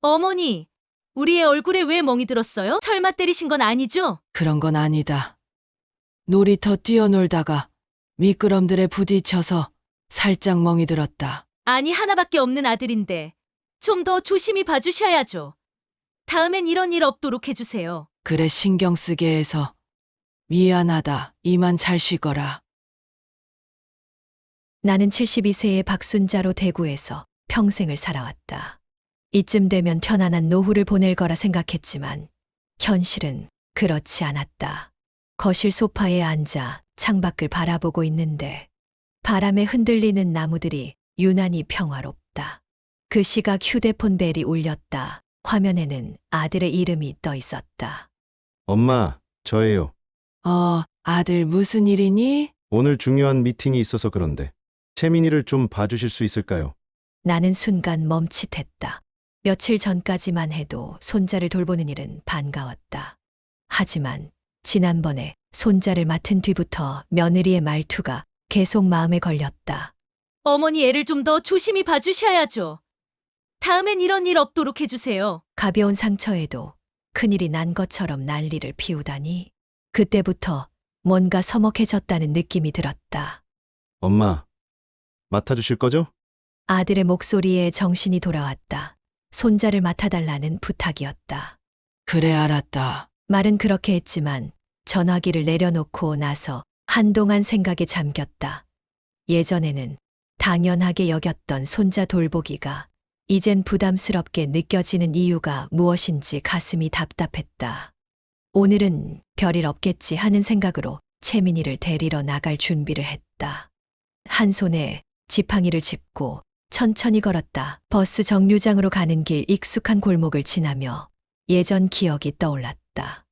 어머니, 우리의 얼굴에 왜 멍이 들었어요? 설마 때리신 건 아니죠? 그런 건 아니다. 놀이터 뛰어놀다가 미끄럼들에 부딪혀서 살짝 멍이 들었다. 아니, 하나밖에 없는 아들인데 좀 더 조심히 봐주셔야죠. 다음엔 이런 일 없도록 해주세요. 그래 신경 쓰게 해서 미안하다. 이만 잘 쉬거라. 나는 72세의 박순자로 대구에서 평생을 살아왔다. 이쯤 되면 편안한 노후를 보낼 거라 생각했지만 현실은 그렇지 않았다. 거실 소파에 앉아 창밖을 바라보고 있는데 바람에 흔들리는 나무들이 유난히 평화롭다. 그 시각 휴대폰 벨이 울렸다. 화면에는 아들의 이름이 떠 있었다. 엄마, 저예요. 아들 무슨 일이니? 오늘 중요한 미팅이 있어서 그런데 채민이를 좀 봐주실 수 있을까요? 나는 순간 멈칫했다. 며칠 전까지만 해도 손자를 돌보는 일은 반가웠다. 하지만 지난번에 손자를 맡은 뒤부터 며느리의 말투가 계속 마음에 걸렸다. 어머니 애를 좀 더 조심히 봐주셔야죠. 다음엔 이런 일 없도록 해주세요. 가벼운 상처에도 큰일이 난 것처럼 난리를 피우다니 그때부터 뭔가 서먹해졌다는 느낌이 들었다. 엄마, 맡아주실 거죠? 아들의 목소리에 정신이 돌아왔다. 손자를 맡아달라는 부탁이었다. 그래 알았다. 말은 그렇게 했지만 전화기를 내려놓고 나서 한동안 생각에 잠겼다. 예전에는 당연하게 여겼던 손자 돌보기가 이젠 부담스럽게 느껴지는 이유가 무엇인지 가슴이 답답했다. 오늘은 별일 없겠지 하는 생각으로 채민이를 데리러 나갈 준비를 했다. 한 손에 지팡이를 짚고 천천히 걸었다. 버스 정류장으로 가는 길 익숙한 골목을 지나며 예전 기억이 떠올랐다.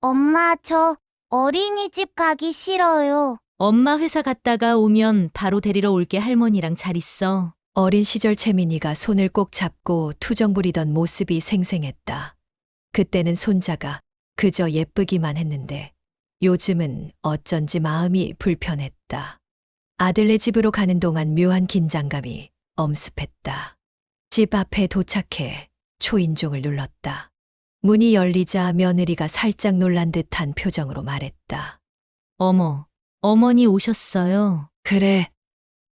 엄마, 저 어린이집 가기 싫어요. 엄마 회사 갔다가 오면 바로 데리러 올게. 할머니랑 잘 있어. 어린 시절 채민이가 손을 꼭 잡고 투정 부리던 모습이 생생했다. 그때는 손자가 그저 예쁘기만 했는데 요즘은 어쩐지 마음이 불편했다. 아들네 집으로 가는 동안 묘한 긴장감이 엄습했다. 집 앞에 도착해 초인종을 눌렀다. 문이 열리자 며느리가 살짝 놀란 듯한 표정으로 말했다. 어머, 어머니 오셨어요. 그래.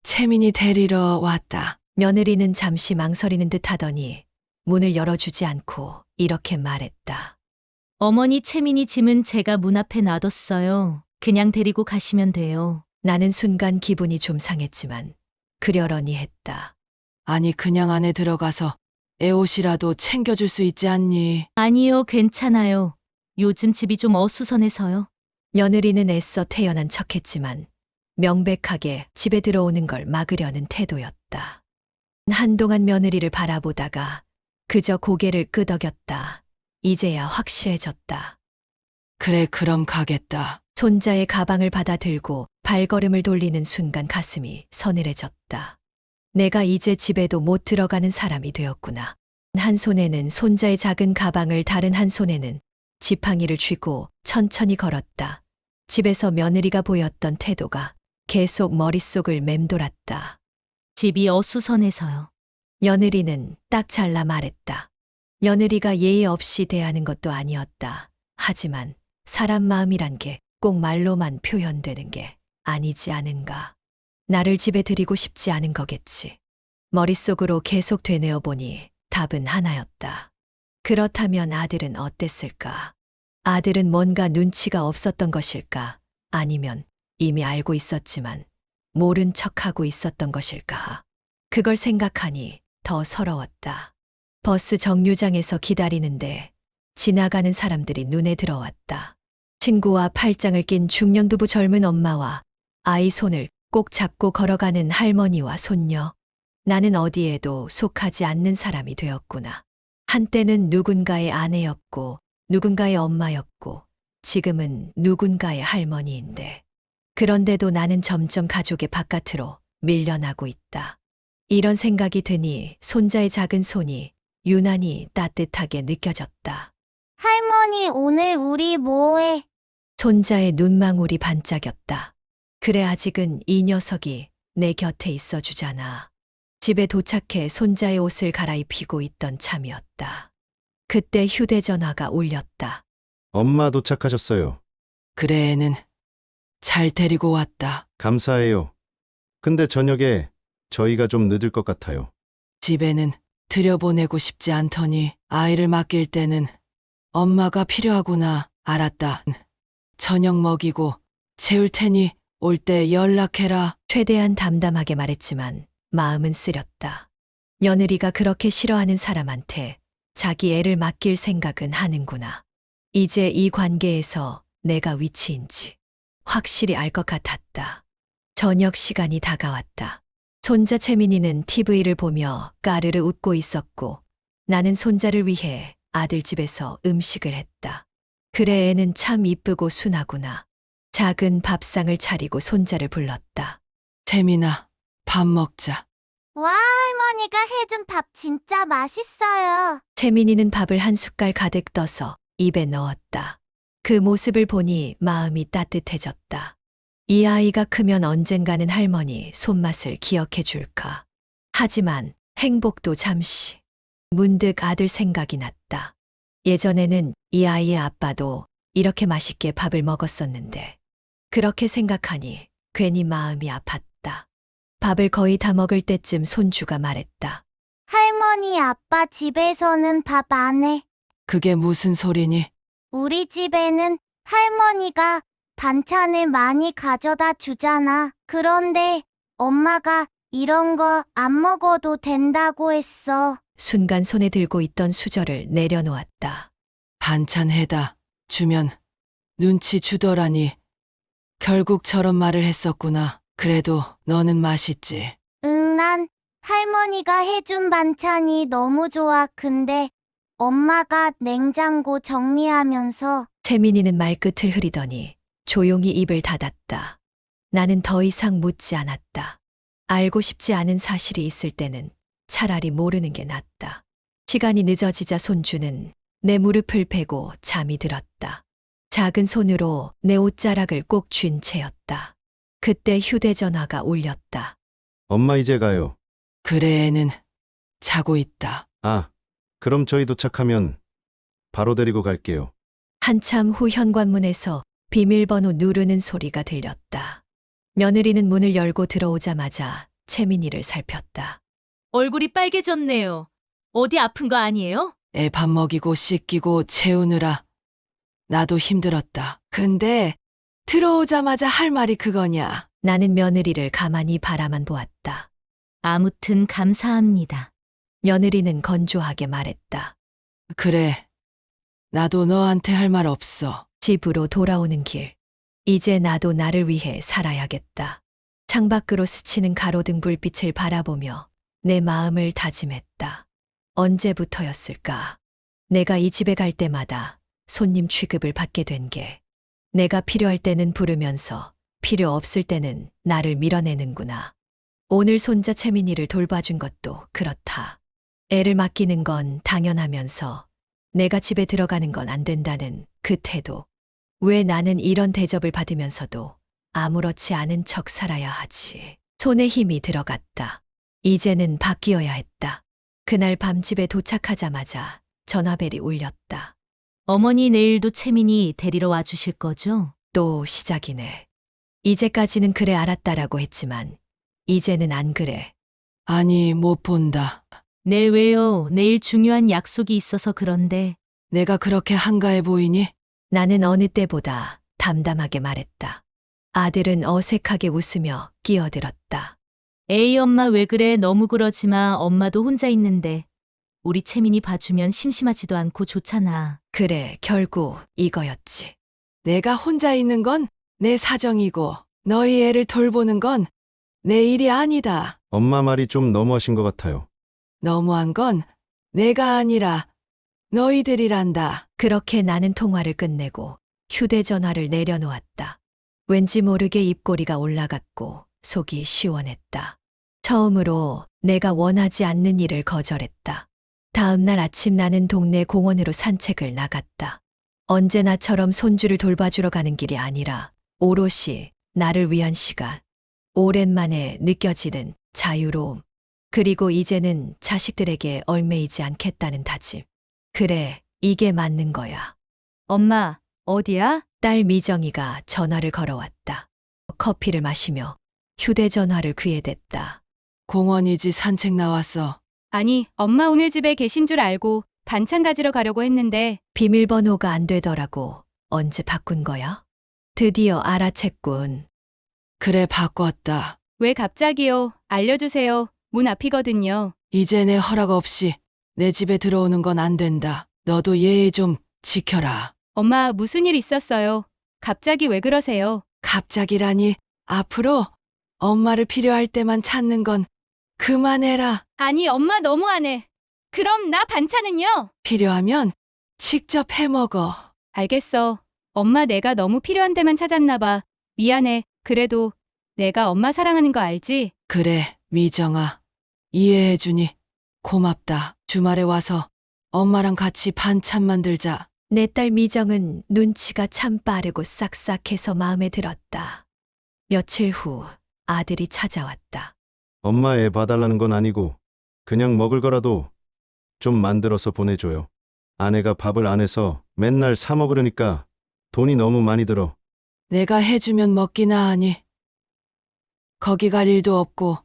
채민이 데리러 왔다. 며느리는 잠시 망설이는 듯 하더니 문을 열어주지 않고 이렇게 말했다. 어머니 채민이 짐은 제가 문 앞에 놔뒀어요. 그냥 데리고 가시면 돼요. 나는 순간 기분이 좀 상했지만 그려려니 했다. 아니 그냥 안에 들어가서 애 옷이라도 챙겨줄 수 있지 않니? 아니요, 괜찮아요. 요즘 집이 좀 어수선해서요. 며느리는 애써 태연한 척했지만 명백하게 집에 들어오는 걸 막으려는 태도였다. 한동안 며느리를 바라보다가 그저 고개를 끄덕였다. 이제야 확실해졌다. 그래 그럼 가겠다. 손자의 가방을 받아 들고 발걸음을 돌리는 순간 가슴이 서늘해졌다. 내가 이제 집에도 못 들어가는 사람이 되었구나. 한 손에는 손자의 작은 가방을 다른 한 손에는 지팡이를 쥐고 천천히 걸었다. 집에서 며느리가 보였던 태도가 계속 머릿속을 맴돌았다. 집이 어수선해서요. 며느리는 딱 잘라 말했다. 며느리가 예의 없이 대하는 것도 아니었다. 하지만 사람 마음이란 게 꼭 말로만 표현되는 게 아니지 않은가. 나를 집에 들이고 싶지 않은 거겠지. 머릿속으로 계속 되뇌어 보니 답은 하나였다. 그렇다면 아들은 어땠을까? 아들은 뭔가 눈치가 없었던 것일까? 아니면 이미 알고 있었지만 모른 척하고 있었던 것일까? 그걸 생각하니 더 서러웠다. 버스 정류장에서 기다리는데 지나가는 사람들이 눈에 들어왔다. 친구와 팔짱을 낀 중년 부부 젊은 엄마와 아이 손을 꼭 잡고 걸어가는 할머니와 손녀. 나는 어디에도 속하지 않는 사람이 되었구나. 한때는 누군가의 아내였고 누군가의 엄마였고 지금은 누군가의 할머니인데 그런데도 나는 점점 가족의 바깥으로 밀려나고 있다. 이런 생각이 드니 손자의 작은 손이 유난히 따뜻하게 느껴졌다. 할머니, 오늘 우리 뭐해? 손자의 눈망울이 반짝였다. 그래 아직은 이 녀석이 내 곁에 있어 주잖아. 집에 도착해 손자의 옷을 갈아입히고 있던 참이었다. 그때 휴대전화가 울렸다. 엄마 도착하셨어요. 그래, 애는 잘 데리고 왔다. 감사해요. 근데 저녁에 저희가 좀 늦을 것 같아요. 집에는 들여보내고 싶지 않더니 아이를 맡길 때는 엄마가 필요하구나. 알았다. 저녁 먹이고 재울 테니 올 때 연락해라. 최대한 담담하게 말했지만 마음은 쓰렸다. 며느리가 그렇게 싫어하는 사람한테 자기 애를 맡길 생각은 하는구나. 이제 이 관계에서 내가 위치인지 확실히 알 것 같았다. 저녁 시간이 다가왔다. 손자 채민이는 TV를 보며 까르르 웃고 있었고 나는 손자를 위해 아들 집에서 음식을 했다. 그래, 애는 참 이쁘고 순하구나. 작은 밥상을 차리고 손자를 불렀다. 채민아, 밥 먹자. 와, 할머니가 해준 밥 진짜 맛있어요. 채민이는 밥을 한 숟갈 가득 떠서 입에 넣었다. 그 모습을 보니 마음이 따뜻해졌다. 이 아이가 크면 언젠가는 할머니 손맛을 기억해 줄까. 하지만 행복도 잠시. 문득 아들 생각이 났다. 예전에는 이 아이의 아빠도 이렇게 맛있게 밥을 먹었었는데 그렇게 생각하니 괜히 마음이 아팠다. 밥을 거의 다 먹을 때쯤 손주가 말했다. 할머니, 아빠 집에서는 밥 안 해. 그게 무슨 소리니? 우리 집에는 할머니가 반찬을 많이 가져다 주잖아. 그런데 엄마가 이런 거 안 먹어도 된다고 했어. 순간 손에 들고 있던 수저를 내려놓았다. 반찬 해다 주면 눈치 주더라니. 결국 저런 말을 했었구나. 그래도 너는 맛있지. 응, 난 할머니가 해준 반찬이 너무 좋아. 근데 엄마가 냉장고 정리하면서 채민이는 말끝을 흐리더니 조용히 입을 닫았다. 나는 더 이상 묻지 않았다. 알고 싶지 않은 사실이 있을 때는 차라리 모르는 게 낫다. 시간이 늦어지자 손주는 내 무릎을 베고 잠이 들었다. 작은 손으로 내 옷자락을 꼭 쥔 채였다. 그때 휴대전화가 울렸다. 엄마 이제 가요. 그래, 애는 자고 있다. 아, 그럼 저희 도착하면 바로 데리고 갈게요. 한참 후 현관문에서 비밀번호 누르는 소리가 들렸다. 며느리는 문을 열고 들어오자마자 채민이를 살폈다. 얼굴이 빨개졌네요. 어디 아픈 거 아니에요? 애 밥 먹이고 씻기고 재우느라 나도 힘들었다. 근데 들어오자마자 할 말이 그거냐? 나는 며느리를 가만히 바라만 보았다. 아무튼 감사합니다. 며느리는 건조하게 말했다. 그래, 나도 너한테 할 말 없어. 집으로 돌아오는 길. 이제 나도 나를 위해 살아야겠다. 창밖으로 스치는 가로등 불빛을 바라보며 내 마음을 다짐했다. 언제부터였을까? 내가 이 집에 갈 때마다 손님 취급을 받게 된 게 내가 필요할 때는 부르면서 필요 없을 때는 나를 밀어내는구나. 오늘 손자 채민이를 돌봐준 것도 그렇다. 애를 맡기는 건 당연하면서 내가 집에 들어가는 건 안 된다는 그 태도. 왜 나는 이런 대접을 받으면서도 아무렇지 않은 척 살아야 하지. 손에 힘이 들어갔다. 이제는 바뀌어야 했다. 그날 밤 집에 도착하자마자 전화벨이 울렸다. 어머니 내일도 채민이 데리러 와주실 거죠? 또 시작이네. 이제까지는 그래 알았다라고 했지만 이제는 안 그래. 아니, 못 본다. 네, 왜요? 내일 중요한 약속이 있어서 그런데. 내가 그렇게 한가해 보이니? 나는 어느 때보다 담담하게 말했다. 아들은 어색하게 웃으며 끼어들었다. 에이, 엄마 왜 그래? 너무 그러지 마. 엄마도 혼자 있는데. 우리 채민이 봐주면 심심하지도 않고 좋잖아. 그래, 결국 이거였지. 내가 혼자 있는 건 내 사정이고 너희 애를 돌보는 건 내 일이 아니다. 엄마 말이 좀 너무하신 것 같아요. 너무한 건 내가 아니라 너희들이란다. 그렇게 나는 통화를 끝내고 휴대전화를 내려놓았다. 왠지 모르게 입꼬리가 올라갔고 속이 시원했다. 처음으로 내가 원하지 않는 일을 거절했다. 다음 날 아침 나는 동네 공원으로 산책을 나갔다. 언제나처럼 손주를 돌봐주러 가는 길이 아니라 오롯이 나를 위한 시간. 오랜만에 느껴지는 자유로움. 그리고 이제는 자식들에게 얽매이지 않겠다는 다짐. 그래, 이게 맞는 거야. 엄마, 어디야? 딸 미정이가 전화를 걸어왔다. 커피를 마시며 휴대전화를 귀에 댔다. 공원이지 산책 나왔어. 아니, 엄마 오늘 집에 계신 줄 알고 반찬 가지러 가려고 했는데 비밀번호가 안 되더라고. 언제 바꾼 거야? 드디어 알아챘군. 그래 바꿨다. 왜 갑자기요? 알려주세요. 문 앞이거든요. 이제 내 허락 없이 내 집에 들어오는 건 안 된다. 너도 예의 좀 지켜라. 엄마, 무슨 일 있었어요? 갑자기 왜 그러세요? 갑자기라니 앞으로 엄마를 필요할 때만 찾는 건 그만해라. 아니, 엄마 너무하네. 그럼 나 반찬은요? 필요하면 직접 해먹어. 알겠어. 엄마 내가 너무 필요한 데만 찾았나 봐. 미안해. 그래도 내가 엄마 사랑하는 거 알지? 그래, 미정아. 이해해주니 고맙다. 주말에 와서 엄마랑 같이 반찬 만들자. 내 딸 미정은 눈치가 참 빠르고 싹싹해서 마음에 들었다. 며칠 후 아들이 찾아왔다. 엄마 애 봐달라는 건 아니고 그냥 먹을 거라도 좀 만들어서 보내줘요. 아내가 밥을 안 해서 맨날 사 먹으려니까 돈이 너무 많이 들어. 내가 해주면 먹기나 하니. 거기 갈 일도 없고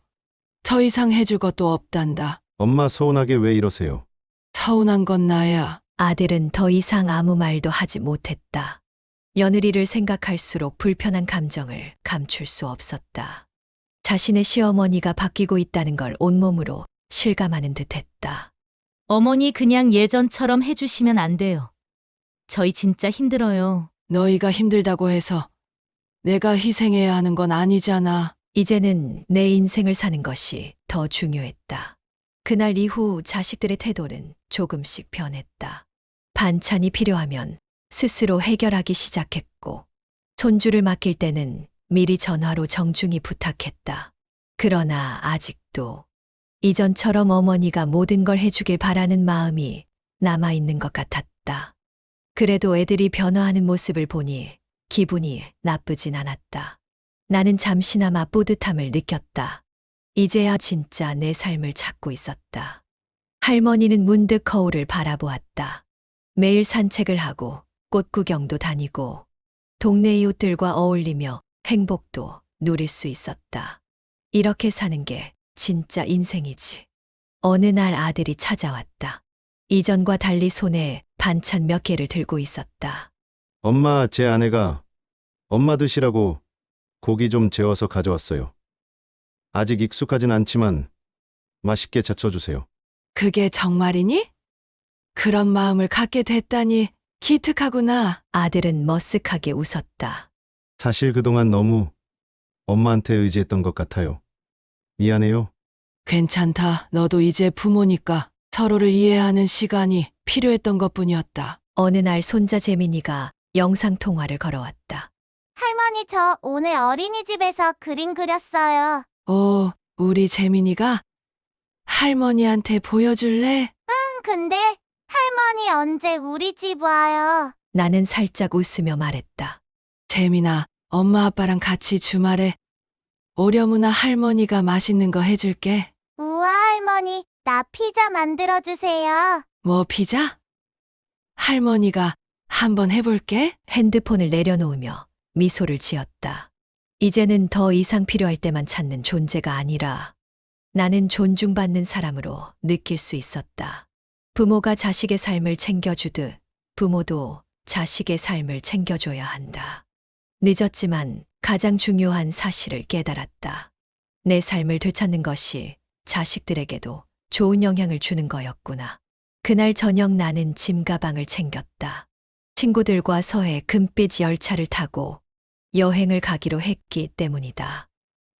더 이상 해줄 것도 없단다. 엄마 서운하게 왜 이러세요? 서운한 건 나야. 아들은 더 이상 아무 말도 하지 못했다. 며느리를 생각할수록 불편한 감정을 감출 수 없었다. 자신의 시어머니가 바뀌고 있다는 걸 온몸으로 실감하는 듯했다. 어머니 그냥 예전처럼 해주시면 안 돼요. 저희 진짜 힘들어요. 너희가 힘들다고 해서 내가 희생해야 하는 건 아니잖아. 이제는 내 인생을 사는 것이 더 중요했다. 그날 이후 자식들의 태도는 조금씩 변했다. 반찬이 필요하면 스스로 해결하기 시작했고, 손주를 맡길 때는 미리 전화로 정중히 부탁했다. 그러나 아직도 이전처럼 어머니가 모든 걸 해주길 바라는 마음이 남아있는 것 같았다. 그래도 애들이 변화하는 모습을 보니 기분이 나쁘진 않았다. 나는 잠시나마 뿌듯함을 느꼈다. 이제야 진짜 내 삶을 찾고 있었다. 할머니는 문득 거울을 바라보았다. 매일 산책을 하고 꽃 구경도 다니고 동네 이웃들과 어울리며 행복도 누릴 수 있었다. 이렇게 사는 게 진짜 인생이지. 어느 날 아들이 찾아왔다. 이전과 달리 손에 반찬 몇 개를 들고 있었다. 엄마, 제 아내가 엄마 드시라고 고기 좀 재워서 가져왔어요. 아직 익숙하진 않지만 맛있게 잡숴주세요. 그게 정말이니? 그런 마음을 갖게 됐다니 기특하구나. 아들은 머쓱하게 웃었다. 사실 그동안 너무 엄마한테 의지했던 것 같아요. 미안해요. 괜찮다. 너도 이제 부모니까 서로를 이해하는 시간이 필요했던 것뿐이었다. 어느 날 손자 재민이가 영상통화를 걸어왔다. 할머니, 저 오늘 어린이집에서 그림 그렸어요. 오, 우리 재민이가 할머니한테 보여줄래? 근데 할머니 언제 우리 집 와요? 나는 살짝 웃으며 말했다. 재민아, 엄마 아빠랑 같이 주말에 오려무나 할머니가 맛있는 거 해줄게. 우와, 할머니, 나 피자 만들어주세요. 뭐 피자? 할머니가 한번 해볼게. 핸드폰을 내려놓으며 미소를 지었다. 이제는 더 이상 필요할 때만 찾는 존재가 아니라 나는 존중받는 사람으로 느낄 수 있었다. 부모가 자식의 삶을 챙겨주듯 부모도 자식의 삶을 챙겨줘야 한다. 늦었지만 가장 중요한 사실을 깨달았다. 내 삶을 되찾는 것이 자식들에게도 좋은 영향을 주는 거였구나. 그날 저녁 나는 짐 가방을 챙겼다. 친구들과 서해 금빛 열차를 타고 여행을 가기로 했기 때문이다.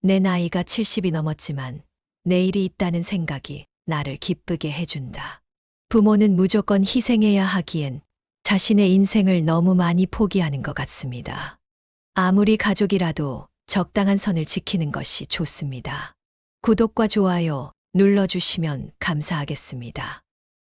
내 나이가 70이 넘었지만 내일이 있다는 생각이 나를 기쁘게 해준다. 부모는 무조건 희생해야 하기엔 자신의 인생을 너무 많이 포기하는 것 같습니다. 아무리 가족이라도 적당한 선을 지키는 것이 좋습니다. 구독과 좋아요 눌러주시면 감사하겠습니다.